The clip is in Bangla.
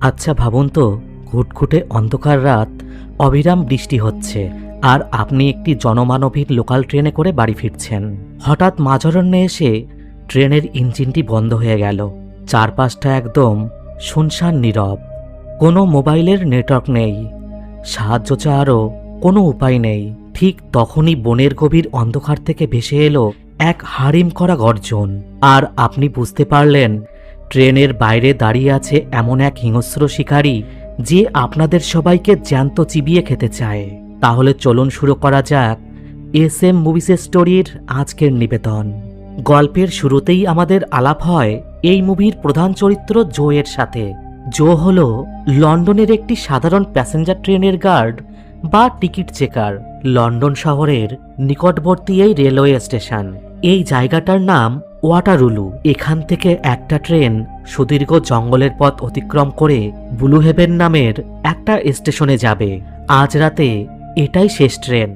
আচ্ছা ভাবুন তো, ঘুটঘুটে অন্ধকার রাত, অবিরাম বৃষ্টি হচ্ছে, আর আপনি একটি জনমানবহীন লোকাল ট্রেনে করে বাড়ি ফিরছেন। হঠাৎ মাঝারণ্যে এসে ট্রেনের ইঞ্জিনটি বন্ধ হয়ে গেল। চারপাশটা একদম শুনশান নীরব। কোনো মোবাইলের নেটওয়ার্ক নেই, সাহায্য চাওয়ারও কোনো উপায় নেই। ঠিক তখনই বনের গভীর অন্ধকার থেকে ভেসে এলো এক হারিম করা গর্জন, আর আপনি বুঝতে পারলেন ট্রেনের বাইরে দাঁড়িয়ে আছে এমন এক হিংস্র শিকারী যে আপনাদের সবাইকে জ্যান্ত চিবিয়ে খেতে চায়। তাহলে চলুন শুরু করা যাক SM মুভিস স্টোরির আজকের নিবেদন। গল্পের শুরুতেই আমাদের আলাপ হয় এই মুভির প্রধান চরিত্র জো এর সাথে। জো হলো লন্ডনের একটি সাধারণ প্যাসেঞ্জার ট্রেনের গার্ড বা টিকিট চেকার। লন্ডন শহরের নিকটবর্তী এই রেলওয়ে স্টেশন, এই জায়গাটার নাম ওয়াটারলু। এখান থেকে একটা ট্রেন সুদীর্ঘ জঙ্গলের পথ অতিক্রম করে ব্লু হেভেন নামের একটা স্টেশনে যাবে। আজ রাতে এটাই শেষ ট্রেন।